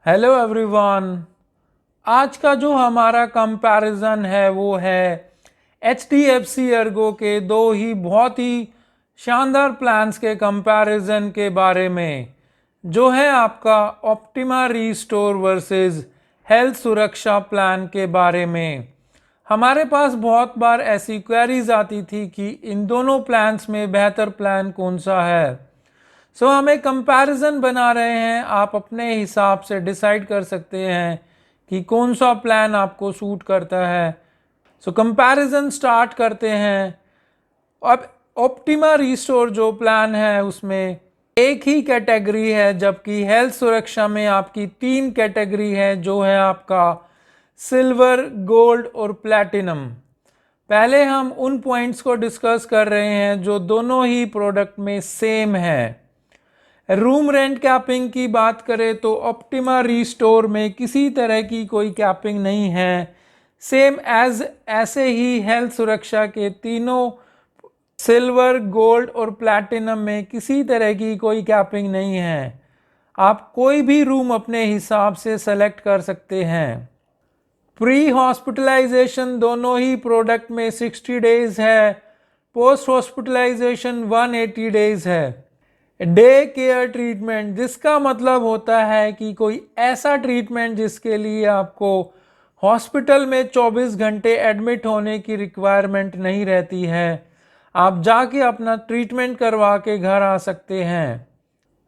Hello everyone. आज का जो हमारा कंपैरिजन है वो है HDFC अर्गो के दो ही बहुत ही शानदार प्लान्स के कंपैरिजन के बारे में, जो है आपका ऑप्टिमा रीस्टोर वर्सेस हेल्थ सुरक्षा प्लान के बारे में। हमारे पास बहुत बार ऐसी क्वेरीज आती थी कि इन दोनों प्लान्स में बेहतर प्लान कौन सा है। हम एक कंपैरिजन बना रहे हैं, आप अपने हिसाब से डिसाइड कर सकते हैं कि कौन सा प्लान आपको सूट करता है। कंपैरिजन स्टार्ट करते हैं। अब ऑप्टिमा रिस्टोर जो प्लान है उसमें एक ही कैटेगरी है, जबकि हेल्थ सुरक्षा में आपकी 3 कैटेगरी है, जो है आपका सिल्वर, गोल्ड और प्लैटिनम। पहले हम उन पॉइंट्स को डिस्कस कर रहे हैं जो दोनों ही प्रोडक्ट में सेम है। रूम रेंट कैपिंग की बात करें तो ऑप्टिमा रीस्टोर में किसी तरह की कोई कैपिंग नहीं है। सेम एज ऐसे ही हेल्थ सुरक्षा के तीनों सिल्वर, गोल्ड और प्लैटिनम में किसी तरह की कोई कैपिंग नहीं है। आप कोई भी रूम अपने हिसाब से सेलेक्ट कर सकते हैं। प्री हॉस्पिटलाइजेशन दोनों ही प्रोडक्ट में 60 डेज है, पोस्ट हॉस्पिटलाइजेशन 180 डेज है। डे केयर ट्रीटमेंट, जिसका मतलब होता है कि कोई ऐसा ट्रीटमेंट जिसके लिए आपको हॉस्पिटल में 24 घंटे एडमिट होने की रिक्वायरमेंट नहीं रहती है, आप जाके अपना ट्रीटमेंट करवा के घर आ सकते हैं।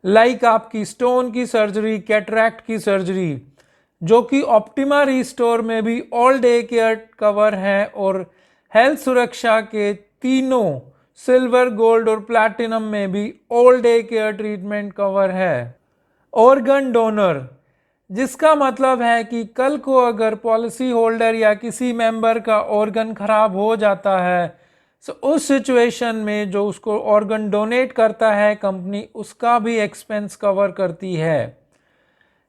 लाइक आपकी स्टोन की सर्जरी, कैटरैक्ट की सर्जरी, जो कि ऑप्टिमा रीस्टोर में भी ऑल डे केयर कवर है और हेल्थ सुरक्षा के तीनों सिल्वर, गोल्ड और प्लैटिनम में भी all day care treatment cover है। ऑर्गन डोनर, जिसका मतलब है कि कल को अगर पॉलिसी होल्डर या किसी मेंबर का ऑर्गन खराब हो जाता है, तो उस सिचुएशन में जो उसको ऑर्गन डोनेट करता है कंपनी, उसका भी एक्सपेंस कवर करती है,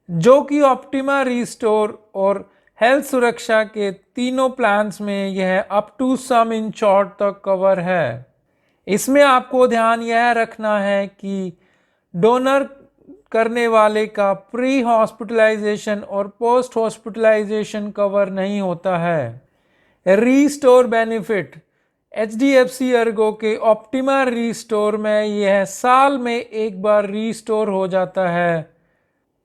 जो कि ऑप्टिमा रीस्टोर और हेल्थ सुरक्षा के तीनों प्लान्स में यह अप टू सम इंश्योर्ड तक कवर है। इसमें आपको ध्यान यह रखना है कि डोनर करने वाले का प्री हॉस्पिटलाइजेशन और पोस्ट हॉस्पिटलाइजेशन कवर नहीं होता है। रीस्टोर बेनिफिट, HDFC अर्गो के ऑप्टिमा रीस्टोर में यह साल में एक बार रीस्टोर हो जाता है,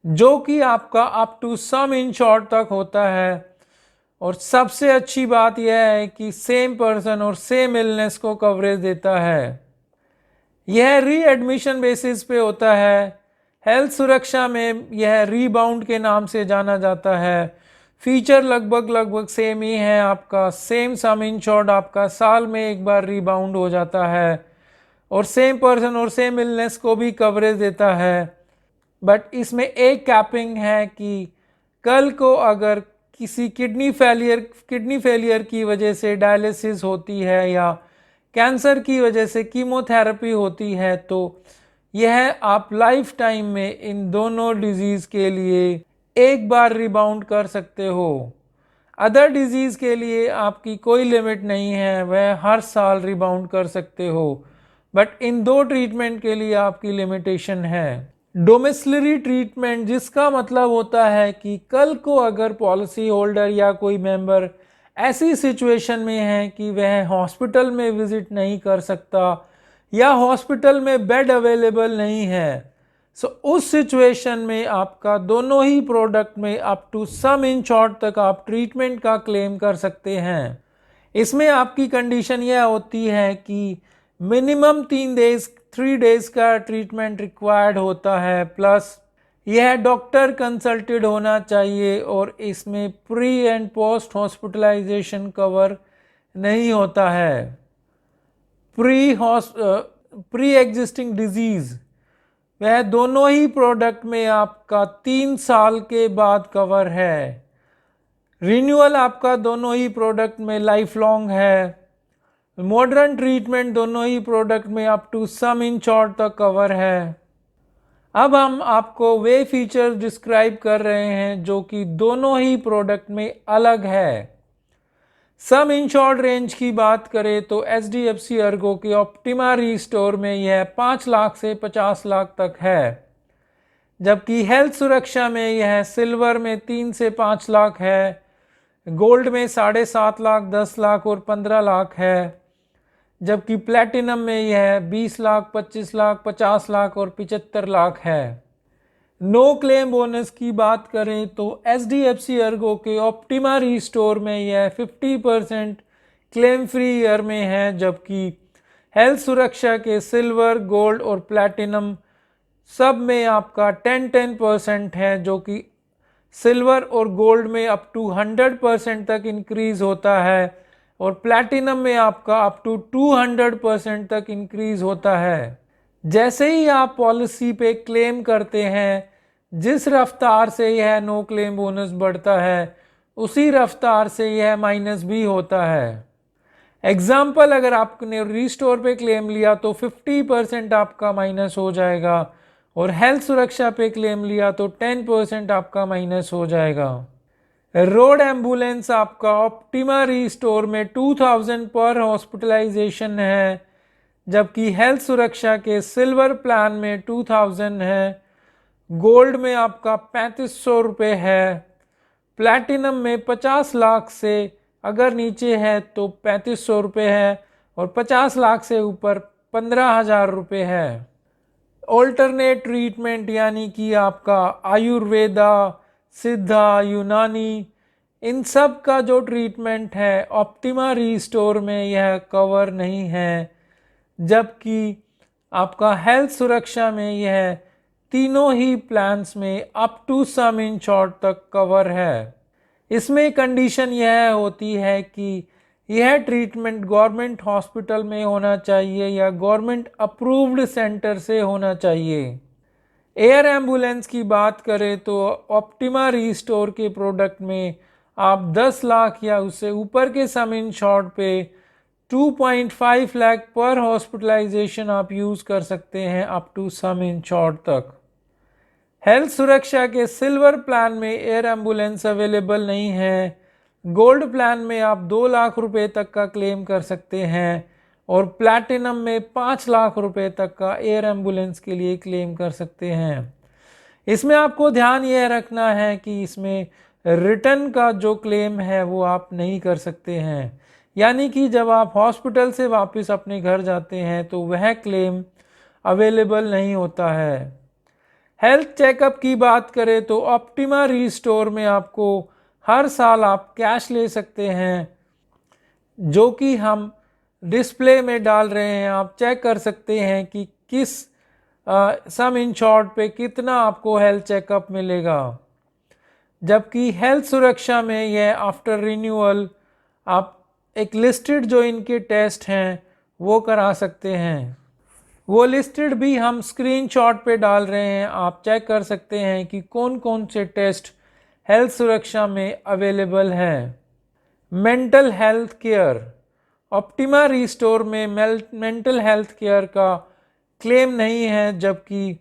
जो कि आपका अप टू सम इंश्योर्ड तक होता है। और सबसे अच्छी बात यह है कि सेम पर्सन और सेम इलनेस को कवरेज देता है। यह रीएडमिशन बेसिस पे होता है। हेल्थ सुरक्षा में यह रीबाउंड के नाम से जाना जाता है। फीचर लगभग सेम ही है। आपका सेम सम इंश्योर्ड आपका साल में एक बार रीबाउंड हो जाता है और सेम पर्सन और सेम इलनेस को भी कवरेज देता है। बट इसमें एक कैपिंग है कि कल को अगर किसी किडनी फेलियर की वजह से डायलिसिस होती है या कैंसर की वजह से कीमोथेरेपी होती है, तो यह आप लाइफ टाइम में इन दोनों डिजीज के लिए एक बार रिबाउंड कर सकते हो। अदर डिजीज के लिए आपकी कोई लिमिट नहीं है, वह हर साल रिबाउंड कर सकते हो। बट इन दो ट्रीटमेंट के लिए आपकी लिमिटेशन है। डोमिसिलरी ट्रीटमेंट, जिसका मतलब होता है कि कल को अगर पॉलिसी होल्डर या कोई मेंबर ऐसी सिचुएशन में है कि वह हॉस्पिटल में विजिट नहीं कर सकता या हॉस्पिटल में बेड अवेलेबल नहीं है, उस सिचुएशन में आपका दोनों ही प्रोडक्ट में अप टू सम इंश्योर्ड तक आप ट्रीटमेंट का क्लेम कर सकते हैं। इसमें आपकी कंडीशन यह होती है कि मिनिमम 3 डेज का ट्रीटमेंट रिक्वायर्ड होता है, प्लस यह डॉक्टर कंसल्टेड होना चाहिए और इसमें pre and post hospitalisation cover नहीं होता है। प्री एग्जिस्टिंग डिजीज, वह दोनों ही प्रोडक्ट में आपका 3 साल के बाद कवर है। रिन्यूअल आपका दोनों ही प्रोडक्ट में लाइफ लॉन्ग है। मॉडर्न ट्रीटमेंट दोनों ही प्रोडक्ट में अप टू सम इंश्योर्ड तक कवर है। अब हम आपको वे फीचर्स डिस्क्राइब कर रहे हैं जो कि दोनों ही प्रोडक्ट में अलग है। सम इंश्योर्ड रेंज की बात करें तो HDFC अर्गो के ऑप्टिमा रीस्टोर में यह 5 लाख से 50 लाख तक है। जबकि हेल्थ सुरक्षा में यह सिल्वर में 3 से 5 लाख है, गोल्ड में 7.5 लाख, 10 लाख और 15 लाख है, जबकि प्लैटिनम में यह 20 लाख, 25 लाख, 50 लाख और 75 लाख है। नो क्लेम बोनस की बात करें तो HDFC अर्गो के ऑप्टिमा रीस्टोर में यह 50% क्लेम फ्री ईयर में है, जबकि हेल्थ सुरक्षा के सिल्वर, गोल्ड और प्लैटिनम सब में आपका 10% है, जो कि सिल्वर और गोल्ड में अप टू 100% तक इंक्रीज होता है और प्लैटिनम में आपका अप टू 200% तक इंक्रीज होता है। जैसे ही आप पॉलिसी पे क्लेम करते हैं, जिस रफ्तार से यह नो क्लेम बोनस बढ़ता है उसी रफ्तार से यह माइनस भी होता है। एग्जाम्पल, अगर आपने रीस्टोर पे क्लेम लिया तो 50% आपका माइनस हो जाएगा और हेल्थ सुरक्षा पे क्लेम लिया तो 10% आपका माइनस हो जाएगा। रोड एम्बुलेंस आपका ऑप्टिमा रीस्टोर में 2000 पर हॉस्पिटलाइजेशन है, जबकि हेल्थ सुरक्षा के सिल्वर प्लान में 2000 है, गोल्ड में आपका 3500 रुपये है, प्लैटिनम में 50 लाख से अगर नीचे है तो 3500 रुपये है और 50 लाख से ऊपर 15,000 रुपये है। ऑल्टरनेट ट्रीटमेंट यानी कि आपका आयुर्वेदा, सिद्धा, यूनानी, इन सब का जो ट्रीटमेंट है ऑप्टिमा रीस्टोर में यह कवर नहीं है, जबकि आपका हेल्थ सुरक्षा में यह तीनों ही प्लान्स में अप टू सम इंश्योर्ड तक कवर है। इसमें कंडीशन यह होती है कि यह ट्रीटमेंट गवर्नमेंट हॉस्पिटल में होना चाहिए या गवर्नमेंट अप्रूव्ड सेंटर से होना चाहिए। एयर एम्बुलेंस की बात करें तो ऑप्टिमा रीस्टोर के प्रोडक्ट में आप 10 लाख या उससे ऊपर के सम इंश्योर्ड पे 2.5 लाख पर हॉस्पिटलाइजेशन आप यूज़ कर सकते हैं अप टू सम इंश्योर्ड तक। हेल्थ सुरक्षा के सिल्वर प्लान में एयर एम्बुलेंस अवेलेबल नहीं है, गोल्ड प्लान में आप 2 लाख रुपए तक का क्लेम कर सकते हैं और प्लैटिनम में 5 लाख रुपए तक का एयर एम्बुलेंस के लिए क्लेम कर सकते हैं। इसमें आपको ध्यान यह रखना है कि इसमें रिटर्न का जो क्लेम है वो आप नहीं कर सकते हैं, यानी कि जब आप हॉस्पिटल से वापस अपने घर जाते हैं तो वह क्लेम अवेलेबल नहीं होता है। हेल्थ चेकअप की बात करें तो ऑप्टिमा रीस्टोर में आपको हर साल आप कैश ले सकते हैं, जो कि हम डिस्प्ले में डाल रहे हैं। आप चेक कर सकते हैं कि किस सम इंश्योर्ड पे कितना आपको हेल्थ चेकअप मिलेगा, जबकि हेल्थ सुरक्षा में यह आफ्टर रिन्यूअल आप एक लिस्टेड जो इनके टेस्ट हैं वो करा सकते हैं। वो लिस्टेड भी हम स्क्रीनशॉट पे डाल रहे हैं, आप चेक कर सकते हैं कि कौन कौन से टेस्ट हेल्थ सुरक्षा में अवेलेबल है। Mental health care, optima restore में मेंटल हेल्थ केयर का क्लेम नहीं है, जबकि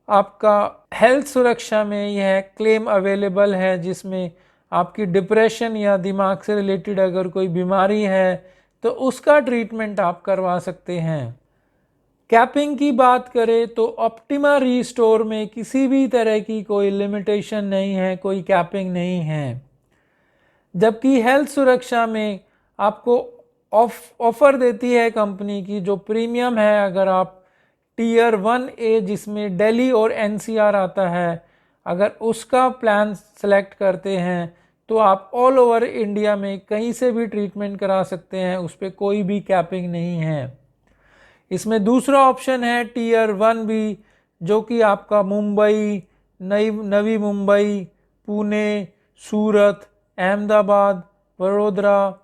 आपका हेल्थ सुरक्षा में यह क्लेम अवेलेबल है, जिसमें आपकी डिप्रेशन या दिमाग से रिलेटेड अगर कोई बीमारी है तो उसका ट्रीटमेंट आप करवा सकते हैं। कैपिंग की बात करें तो ऑप्टिमा रीस्टोर में किसी भी तरह की कोई लिमिटेशन नहीं है, कोई कैपिंग नहीं है, जबकि हेल्थ सुरक्षा में आपको ऑफर देती है कंपनी की जो प्रीमियम है। अगर आप टीयर 1A जिसमें दिल्ली और NCR आता है, अगर उसका प्लान सेलेक्ट करते हैं तो आप ऑल ओवर इंडिया में कहीं से भी ट्रीटमेंट करा सकते हैं, उस पर कोई भी कैपिंग नहीं है। इसमें दूसरा ऑप्शन है टीयर 1B, जो कि आपका मुंबई, नवी मुंबई, पुणे, सूरत, अहमदाबाद, वडोदरा,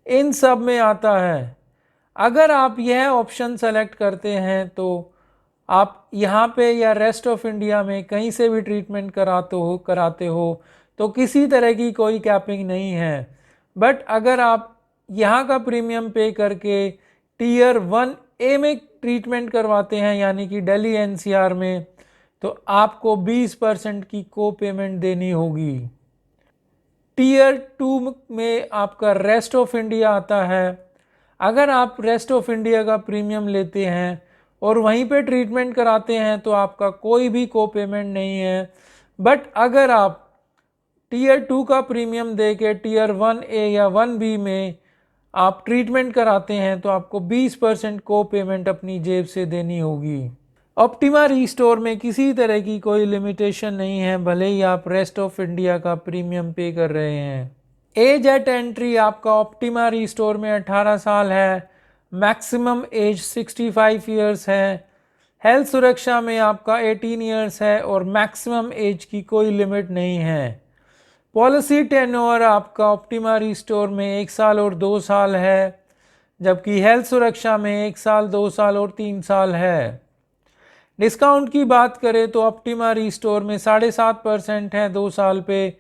इन सब में आता है। अगर आप यह ऑप्शन सेलेक्ट करते हैं तो आप यहाँ पे या रेस्ट ऑफ इंडिया में कहीं से भी ट्रीटमेंट कराते हो तो किसी तरह की कोई कैपिंग नहीं है। बट अगर आप यहाँ का प्रीमियम पे करके टीयर 1A में ट्रीटमेंट करवाते हैं, यानी कि दिल्ली NCR में, तो आपको 20% की को पेमेंट देनी होगी। टीयर 2 में आपका रेस्ट ऑफ इंडिया आता है। अगर आप रेस्ट ऑफ इंडिया का प्रीमियम लेते हैं और वहीं पे ट्रीटमेंट कराते हैं तो आपका कोई भी को पेमेंट नहीं है। बट अगर आप टीयर 2 का प्रीमियम दे के टीयर 1A या 1B में आप ट्रीटमेंट कराते हैं तो आपको 20% को पेमेंट अपनी जेब से देनी होगी। ऑप्टिमा रीस्टोर में किसी तरह की कोई लिमिटेशन नहीं है, भले ही आप रेस्ट ऑफ इंडिया का प्रीमियम पे कर रहे हैं। एज एट एंट्री आपका ऑप्टिमा रीस्टोर में 18 साल है, मैक्सिमम एज 65 ईयर्स है। हेल्थ सुरक्षा में आपका 18 ईयर्स है और मैक्सिमम एज की कोई लिमिट नहीं है। पॉलिसी टेन्योर आपका ऑप्टिमा रीस्टोर में 1 साल और 2 साल है, जबकि हेल्थ सुरक्षा में 1 साल, 2 साल और 3 साल है। डिस्काउंट की बात करें तो ऑप्टिमा रीस्टोर में 7.5% है 2 साल पे,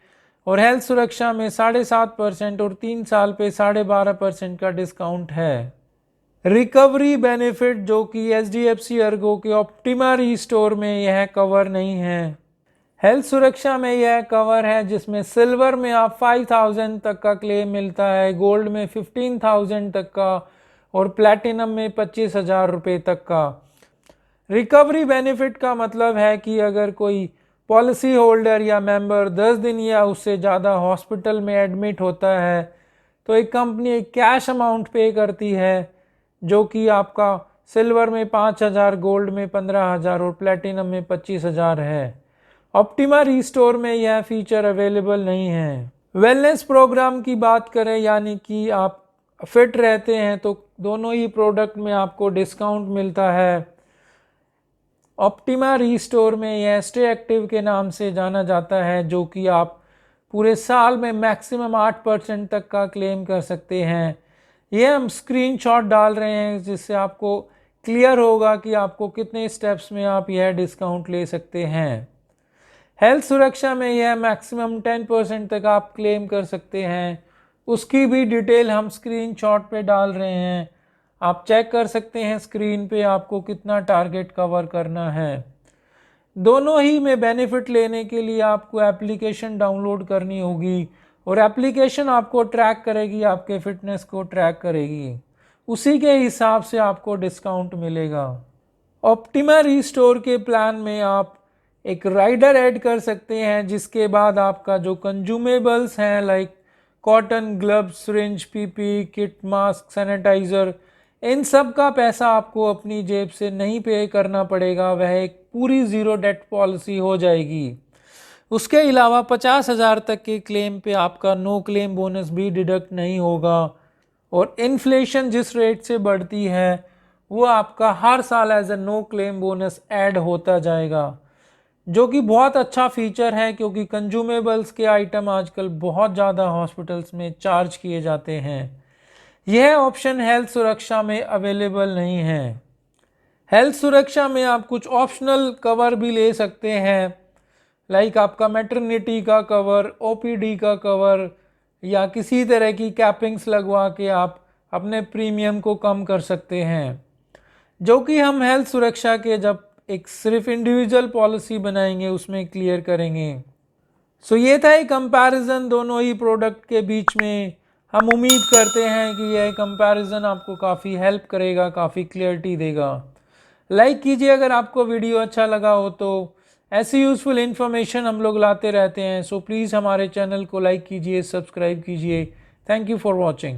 और हेल्थ सुरक्षा में 7.5% और 3 साल पे 12.5% का डिस्काउंट है। रिकवरी बेनिफिट जो कि HDFC अर्गो के ऑप्टिमा रीस्टोर में यह कवर नहीं है। हेल्थ सुरक्षा में यह कवर है, जिसमें सिल्वर में आप 5,000 तक का क्लेम मिलता है, गोल्ड में 15,000 तक का और प्लैटिनम में 25,000 रुपये तक का। रिकवरी बेनिफिट का मतलब है कि अगर कोई पॉलिसी होल्डर या मेंबर 10 दिन या उससे ज़्यादा हॉस्पिटल में एडमिट होता है तो एक कंपनी एक कैश अमाउंट पे करती है, जो कि आपका सिल्वर में 5,000, गोल्ड में 15,000 और प्लैटिनम में 25,000 है। ऑप्टिमा रीस्टोर में यह फीचर अवेलेबल नहीं है। वेलनेस प्रोग्राम की बात करें, यानी कि आप फिट रहते हैं, तो दोनों ही प्रोडक्ट में आपको डिस्काउंट मिलता है। ऑप्टिमा रीस्टोर में यह स्टे एक्टिव के नाम से जाना जाता है, जो कि आप पूरे साल में मैक्सिमम 8% तक का क्लेम कर सकते हैं। यह हम स्क्रीनशॉट डाल रहे हैं जिससे आपको क्लियर होगा कि आपको कितने स्टेप्स में आप यह डिस्काउंट ले सकते हैं। हेल्थ सुरक्षा में यह मैक्सिमम 10% तक आप क्लेम कर सकते हैं, उसकी भी डिटेल हम स्क्रीनशॉट पे डाल रहे हैं। आप चेक कर सकते हैं स्क्रीन पे आपको कितना टारगेट कवर करना है। दोनों ही में बेनिफिट लेने के लिए आपको एप्लीकेशन डाउनलोड करनी होगी और एप्लीकेशन आपको ट्रैक करेगी, आपके फिटनेस को ट्रैक करेगी, उसी के हिसाब से आपको डिस्काउंट मिलेगा। ऑप्टिमा रीस्टोर के प्लान में आप एक राइडर ऐड कर सकते हैं, जिसके बाद आपका जो कंज्यूमेबल्स हैं like cotton, gloves, syringe, PP kit, mask, sanitiser, इन सब का पैसा आपको अपनी जेब से नहीं पे करना पड़ेगा। वह एक पूरी ज़ीरो डेट पॉलिसी हो जाएगी। उसके अलावा 50,000 तक के क्लेम पे आपका नो क्लेम बोनस भी डिडक्ट नहीं होगा, और इन्फ्लेशन जिस रेट से बढ़ती है वो आपका हर साल as a no claim bonus add होता जाएगा, जो कि बहुत अच्छा फीचर है, क्योंकि कंज्यूमेबल्स के आइटम आजकल बहुत ज़्यादा हॉस्पिटल्स में चार्ज किए जाते हैं। यह ऑप्शन हेल्थ सुरक्षा में अवेलेबल नहीं है। हेल्थ सुरक्षा में आप कुछ ऑप्शनल कवर भी ले सकते हैं, लाइक आपका मैटरनिटी का कवर, OPD का कवर, या किसी तरह की कैपिंग्स लगवा के आप अपने प्रीमियम को कम कर सकते हैं, जो कि हम हेल्थ सुरक्षा के जब एक सिर्फ इंडिविजुअल पॉलिसी बनाएंगे उसमें क्लियर करेंगे। सो ये था एक कंपैरिजन दोनों ही प्रोडक्ट के बीच में। हम उम्मीद करते हैं कि यह कंपैरिजन आपको काफ़ी हेल्प करेगा, काफ़ी क्लियरिटी देगा। लाइक कीजिए अगर आपको वीडियो अच्छा लगा हो तो। ऐसी यूज़फुल इन्फॉर्मेशन हम लोग लाते रहते हैं, सो प्लीज़ हमारे चैनल को लाइक कीजिए, सब्सक्राइब कीजिए। Thank you for watching.